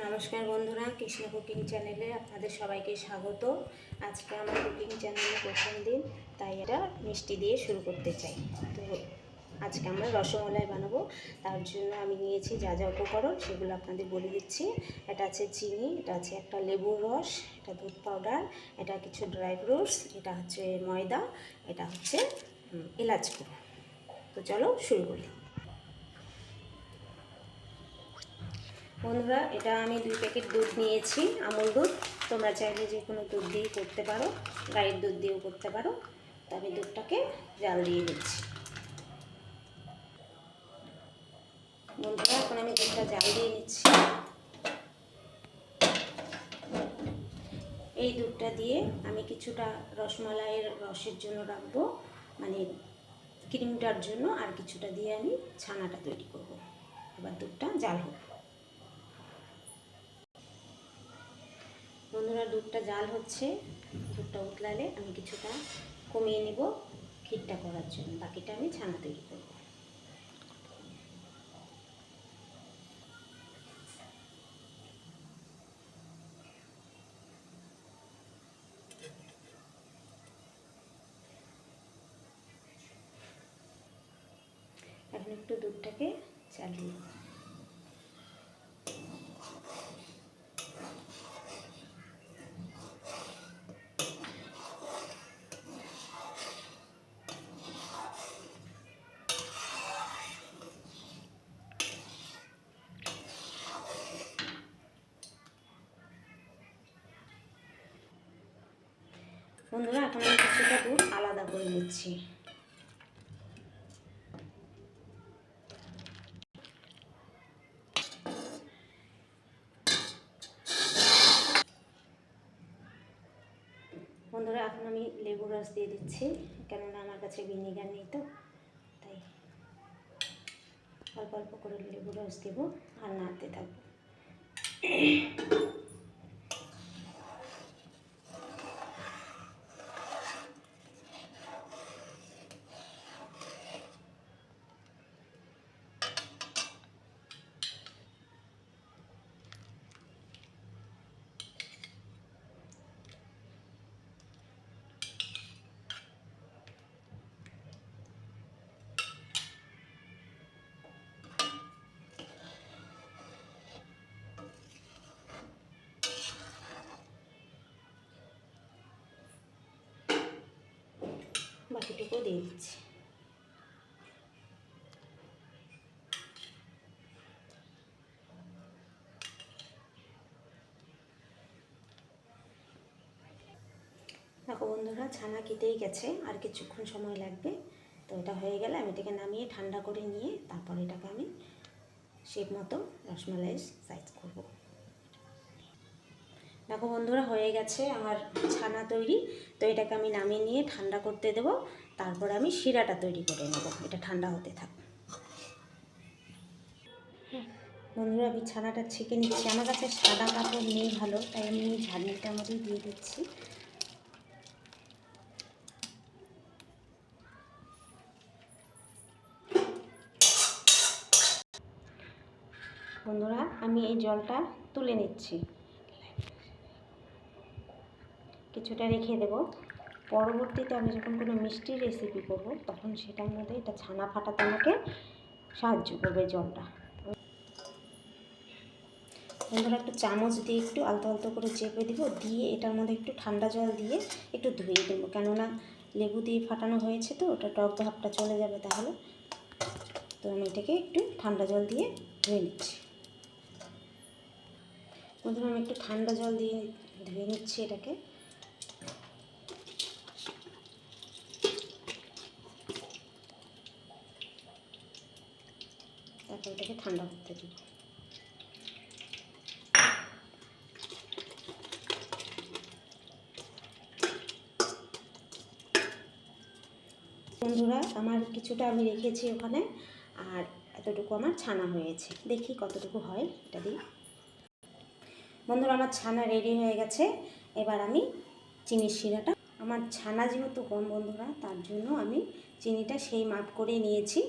নমস্কার বন্ধুরা, কৃষ্ণ কুকিং চ্যানেলে আপনাদের সবাইকে স্বাগত। আজকে আমার কুকিং চ্যানেলে প্রথম দিন, তাই এটা মিষ্টি দিয়ে শুরু করতে চাই। তো আজকে আমরা রসমালাই বানাবো। তার জন্য আমি নিয়েছি যা যা উপকরণ সেগুলো আপনাদের বলে দিচ্ছি। এটা আছে চিনি, এটা আছে একটা লেবুর রস, এটা দুধ পাউডার, এটা কিছু ড্রাই ফ্রুটস, এটা হচ্ছে ময়দা, এটা হচ্ছে এলাচ গুঁড়ো। তো চলো শুরু করি। বন্ধুরা, এটা আমি 2 প্যাকেট দুধ নিয়েছি, আমুল দুধ। তোমরা চাইলে যে কোনো দুধ দিয়েই করতে পারো, গাইয়ের দুধ দিয়েও করতে পারো। তো আমি দুধটাকে জাল দিয়ে দিচ্ছি। বন্ধুরা, এখন আমি দুধটা জাল দিয়ে নিচ্ছি। এই দুধটা দিয়ে আমি কিছুটা রসমালাইয়ের রসের জন্য রাখবো, মানে ক্রিমটার জন্য, আর কিছুটা দিয়ে আমি ছানাটা তৈরি করব। এবার দুধটা জাল হোক। বন্ধুরা, দুধটা জাল হচ্ছে। দুধটা উতলালে আমি কিছুটা কমিয়ে নেব ক্ষীরটা করার জন্য, বাকিটা আমি ছানা তৈরি করব। এখন একটু দুধটাকে চালিয়ে বন্ধুরা, এখন আমি কিছুটা দুধ আলাদা করে নিচ্ছি। বন্ধুরা, এখন আমি লেবুর রস দিয়ে দিচ্ছি, কেননা আমার কাছে ভিনিগার নেই, তো তাই অল্প অল্প করে লেবুর রস দেবো আর নাড়তে থাকবো। বাকিটুকু দিয়ে দিচ্ছি। দেখো বন্ধুরা, ছানা কেটেই গেছে, আর কিছুক্ষণ সময় লাগবে। তো এটা হয়ে গেলে আমি এটাকে নামিয়ে ঠান্ডা করে নিয়ে তারপর এটাকে আমি শেপ মতো রসমালাই সাইজ করব। দেখো বন্ধুরা, হয়ে গেছে আমার ছানা তৈরি। তো এটাকে আমি নামিয়ে নিয়ে ঠান্ডা করতে দেব, তারপর আমি শিরাটা তৈরি করে নেব। এটা ঠান্ডা হতে থাক। বন্ধুরা, আমি ছানাটা ছেঁকে নিচ্ছি। আমার কাছে সাদা কাপড় নেই ভালো, তাই আমি ঝাড়নিটার মধ্যেই দিয়ে দিচ্ছি। বন্ধুরা, আমি এই জলটা তুলে নিচ্ছি, কিছুটা রেখে দেব। পরবর্তীতে আমি যখন কোনো মিষ্টির রেসিপি করব, তখন সেটার মধ্যে এটা ছানা ফাটাতে আমাকে সাহায্য করবে জলটা। বন্ধুরা, একটু চামচ দিয়ে একটু আলতো আলতো করে চেপে দিব, দিয়ে এটার মধ্যে একটু ঠান্ডা জল দিয়ে একটু ধুয়ে দেবো, কেননা লেবু দিয়ে ফাটানো হয়েছে, তো ওটা টক ভাবটা চলে যাবে তাহলে। তো আমি এটাকে একটু ঠান্ডা জল দিয়ে ধুয়ে নিচ্ছি। বন্ধুরা, আমি একটু ঠান্ডা জল দিয়ে ধুয়ে নিচ্ছি এটাকে। তারপর এটাকে ঠান্ডা করতে দিব। বন্ধুরা, আমার কিছুটা আমি রেখেছি ওখানে, আর এতটুকু আমার ছানা হয়েছে। দেখি কতটুকু হয় এটা দিই। বন্ধুরা, আমার ছানা রেডি হয়ে গেছে। এবার আমি চিনির শিরাটা, আমার ছানা যেহেতু কম বন্ধুরা, তার জন্য আমি চিনিটা সেই মাপ করে নিয়েছি।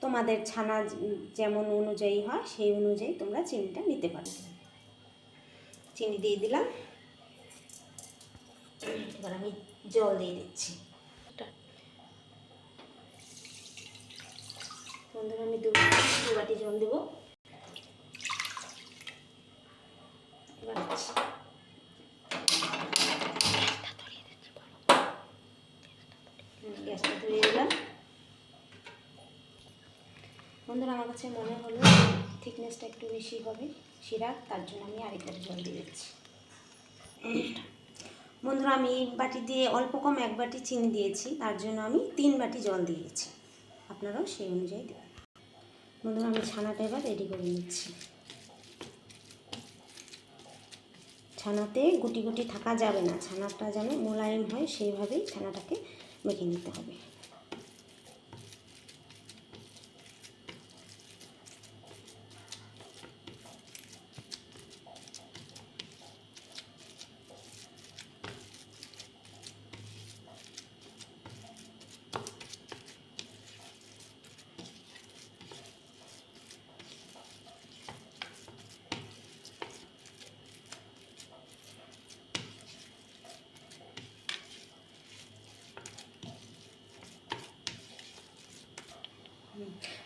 তোমাদের ছানা যেমন অনুযায়ী হয় সেই অনুযায়ী তোমরা চিনিটা নিতে পারো। চিনি দিয়ে দিলাম। এবার আমি জল দিয়ে দিচ্ছি। বন্ধুরা আমি দু বাটি জল দেবো। এবার গ্যাসটা ধরিয়ে দিলাম। বন্ধুরা আমার কাছে মনে হলো থিকনেসটা একটু বেশি হবে শিরা, তার জন্য আমি আরেক বাটি জল দিয়ে দিচ্ছি। বন্ধুরা আমি বাটি দিয়ে অল্প কম 1 বাটি চিনি দিয়েছি, তার জন্য আমি 3 বাটি জল দিয়েছি। আপনারাও সেই অনুযায়ী দেবেন। বন্ধুরা আমি ছানাটা এবার রেডি করে নিচ্ছি। ছানাতে গুটি গুটি থাকা যাবে না, ছানাটা যেন মোলায়েম হয় সেইভাবেই ছানাটাকে মেখে নিতে হবে।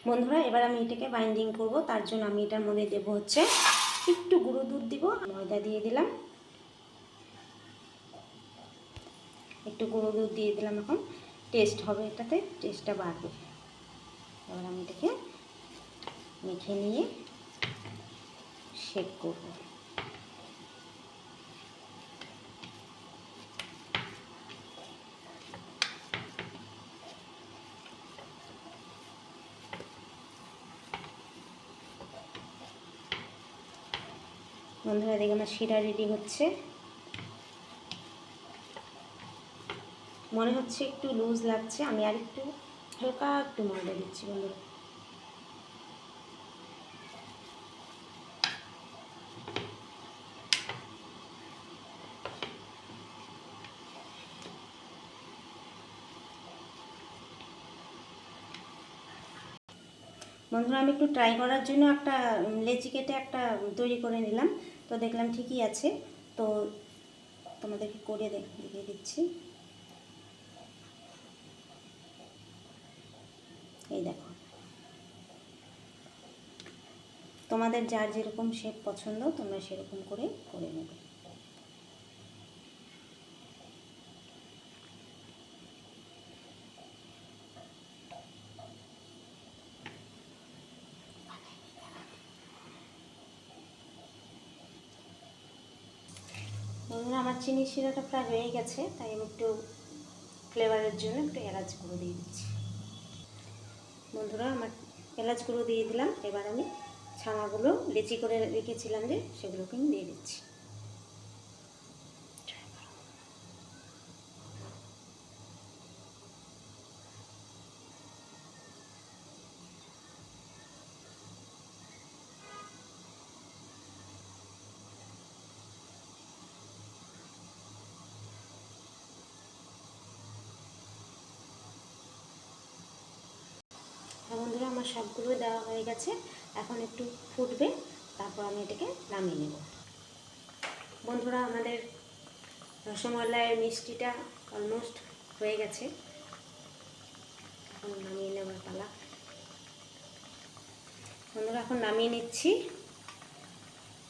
বন্ধুরা এবার আমি এটাকে বাইন্ডিং করব, তার জন্য আমি এটার মধ্যে দেব হচ্ছে একটু গুঁড়ো দুধ দিব, ময়দা দিয়ে দিলাম, একটু গুঁড়ো দুধ দিয়ে দিলাম। এখন টেস্ট হবে, এটাতে টেস্টটা বাড়বে। এবার আমি এটাকে মেখে নিয়ে শেক করব। বন্ধুরা দেখে আমার শিরা রেডি হচ্ছে। মনে হচ্ছে একটু লুজ লাগছে, আমি আর একটু হালকা একটু ময়দা দিচ্ছি বন্ধুরা। বন্ধুরা আমি একটু ট্রাই করার জন্য একটা লেচি কেটে একটা তৈরি করে নিলাম, তো দেখলাম ঠিকই আছে, তো তোমাদেরকে করে দেখিয়ে দিচ্ছি। এই দেখো, তোমাদের যার যেরকম শেপ পছন্দ তোমরা সেরকম করে নেবে। বন্ধুরা আমার চিনি শিরাটা প্রায় হয়ে গেছে, তাই আমি একটু ফ্লেভারের জন্য একটু এলাচ গুঁড়ো দিয়ে দিচ্ছি। বন্ধুরা আমার এলাচ গুঁড়ো দিয়ে দিলাম। এবার আমি ছানাগুলো লেচি করে রেখেছিলাম যে সেগুলোকে আমি দিয়ে দিচ্ছি। বন্ধুরা আমার সবগুলো দেওয়া হয়ে গেছে, এখন একটু ফুটবে, তারপর আমি এটাকে নামিয়ে নেব। বন্ধুরা আমাদের রসমালাইয়ের মিষ্টিটা অলমোস্ট হয়ে গেছে, এখন নামিয়ে নেওয়ার পালা। বন্ধুরা এখন নামিয়ে নিচ্ছি,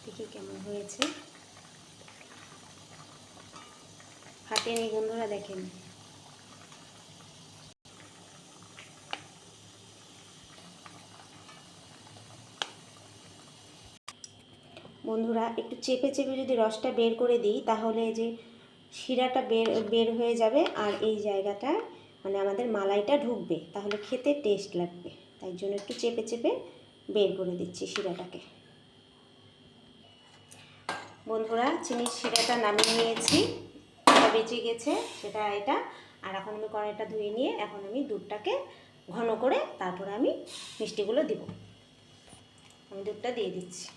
দেখি কেমন হয়েছে। ফাটেনি বন্ধুরা, দেখেন। বন্ধুরা একটু চেপে চেপে যদি রসটা বের করে দিই তাহলে যে শিরাটা বের হয়ে যাবে, আর এই জায়গাটা মানে আমাদের মালাইটা ঢুকবে, তাহলে খেতে টেস্ট লাগবে। তাই জন্য একটু চেপে চেপে বের করে দিচ্ছি শিরাটাকে। বন্ধুরা চিনির শিরাটা নামিয়ে নিয়েছি, এটা বেঁচে গেছে সেটা এটা। আর এখন আমি কড়াইটা ধুয়ে নিয়ে এখন আমি দুধটাকে ঘন করে তারপরে আমি মিষ্টিগুলো দিব। আমি দুধটা দিয়ে দিচ্ছি।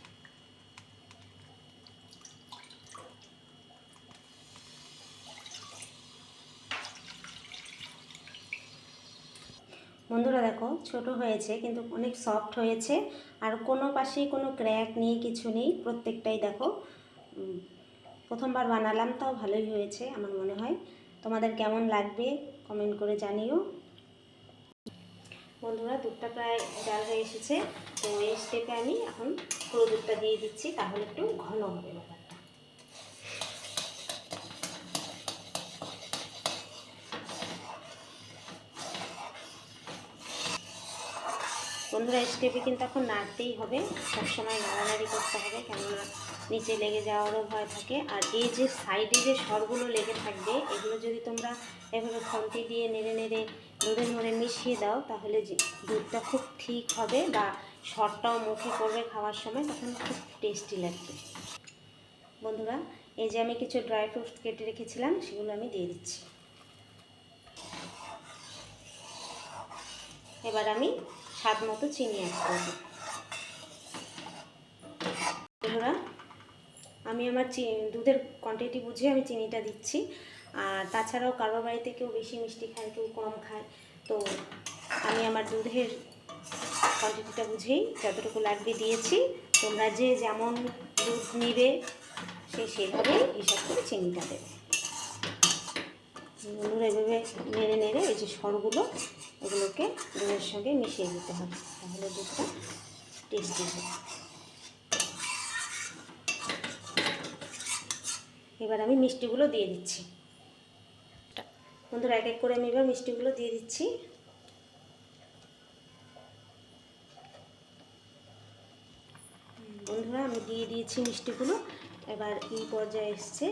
বন্ধুরা দেখো ছোট হয়েছে কিন্তু অনেক সফট হয়েছে, আর কোনো পাশেই কোনো ক্র্যাক নেই, কিছু নেই, প্রত্যেকটাই দেখো প্রথমবার বানালাম, তাও ভালোই হয়েছে আমার মনে হয়। তোমাদের কেমন লাগবে কমেন্ট করে জানিও। বন্ধুরা, দুধটা প্রায় জাল হয়ে এসেছে, তো এই স্টেপে আমি এখন পুরো দুধটা দিয়ে দিচ্ছি, তাহলে একটু ঘন হবে ব্যাপারটা। বন্ধুরা, স্টেপে কিন্তু এখন নাড়তেই হবে, সবসময় নাড়ানাড়ি করতে হবে, কেননা নিচে লেগে যাওয়ারও ভয় থাকে। আর এই যে সাইডে যে সরগুলো লেগে থাকবে, এগুলো যদি তোমরা এভাবে খন্তি দিয়ে নেড়ে নেড়ে দুধের মধ্যে মিশিয়ে দাও, তাহলে যে দুধটা খুব ঠিক হবে, বা সরটাও মুখে পড়বে খাওয়ার সময়, তখন খুব টেস্টি লাগবে। বন্ধুরা, এই যে আমি কিছু ড্রাই ফ্রুটস কেটে রেখেছিলাম, সেগুলো আমি দিয়ে দিচ্ছি। এবার আমি স্বাদ মতো চিনি অ্যাড করব। বন্ধুরা, আমি আমার দুধের কোয়ান্টিটি বুঝে আমি চিনিটা দিচ্ছি। আর তাছাড়াও কারোর বাড়িতে কেউ বেশি মিষ্টি খায়, কেউ কম খায়, তো আমি আমার দুধের কোয়ান্টিটিটা বুঝেই যতটুকু লাগবে দিয়েছি। তোমরা যে যেমন দুধ নিবে সেভাবেই হিসাব করে চিনিটা দেবে। বন্ধুরা, এভাবে নেড়ে নেড়ে এই যে সরগুলো, এগুলোকে দুধের সঙ্গে মিশিয়ে দিতে হবে, তাহলে দুধটা টেস্টি হবে। এবার আমি মিষ্টিগুলো দিয়ে দিচ্ছি। বন্ধুরা, এক এক করে আমি এবার মিষ্টিগুলো দিয়ে দিচ্ছি। বন্ধুরা, আমি দিয়ে দিয়েছি মিষ্টিগুলো। এবার এই পর্যায়ে এসছে,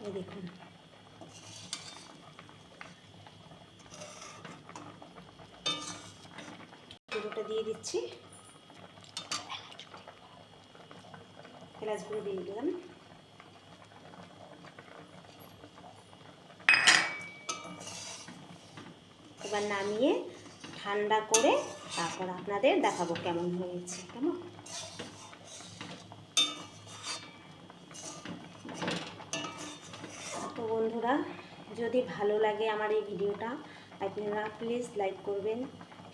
এই দেখুন, পুরোটা দিয়ে দিচ্ছি, এলাচগুলো দিয়ে দিলাম। এবার নামিয়ে ঠান্ডা করে তারপর আপনাদের দেখাবো কেমন হয়েছে। কেমন? তো বন্ধুরা, যদি ভালো লাগে আমার এই ভিডিওটা, আপনারা প্লিজ লাইক করবেন,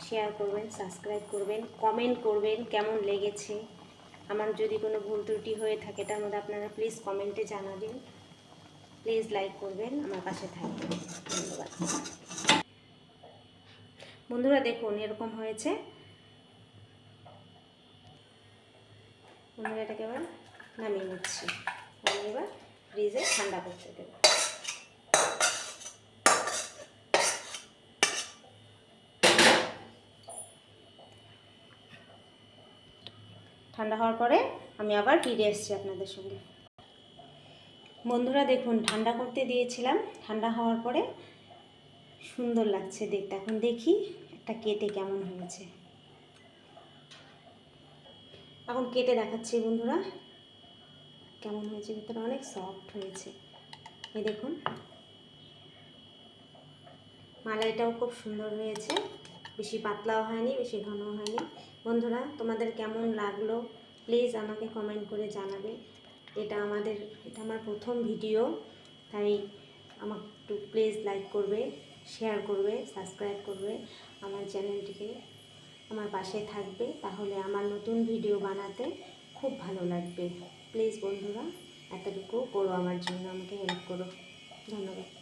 শেয়ার করবেন, সাবস্ক্রাইব করবেন, কমেন্ট করবেন কেমন লেগেছে। আমার যদি কোনো ভুল ত্রুটি হয়ে থাকে তার মধ্যে আপনারা প্লিজ কমেন্টে জানাবেন। প্লিজ লাইক করবেন, আমার পাশে থাকবেন। ধন্যবাদ। বন্ধুরা, দেখুন এরকম হয়েছে। বন্ধুরা, এটাকে এবার নামিয়ে নিচ্ছি, আমি এবার ফ্রিজে ঠান্ডা করতে দেবো। ঠান্ডা হওয়ার পরে আমি আবার ফিরে এসেছি আপনাদের সঙ্গে। বন্ধুরা, দেখুন ঠান্ডা করতে দিয়েছিলাম, ঠান্ডা হওয়ার পরে সুন্দর লাগছে দেখতে। এখন দেখি একটা কেটে কেমন হয়েছে। এখন কেটে দেখাচ্ছি বন্ধুরা কেমন হয়েছে। ভিতরে অনেক সফট হয়েছে, এই দেখুন, মালাইটাও খুব সুন্দর হয়েছে, বেশি পাতলাও হয়নি, বেশি ঘনও হয়নি। বন্ধুরা, তোমাদের কেমন লাগলো প্লিজ আমাকে কমেন্ট করে জানাবে। এটা আমার প্রথম ভিডিও, তাই আমাকে একটু প্লিজ লাইক করবে, শেয়ার করবে, সাবস্ক্রাইব করবে, আমার চ্যানেলটিকে আমার পাশে থাকবে, তাহলে আমার নতুন ভিডিও বানাতে খুব ভালো লাগবে। প্লিজ বন্ধুরা, এতটুকু করো আমার জন্য, আমাকে হেল্প করো। ধন্যবাদ।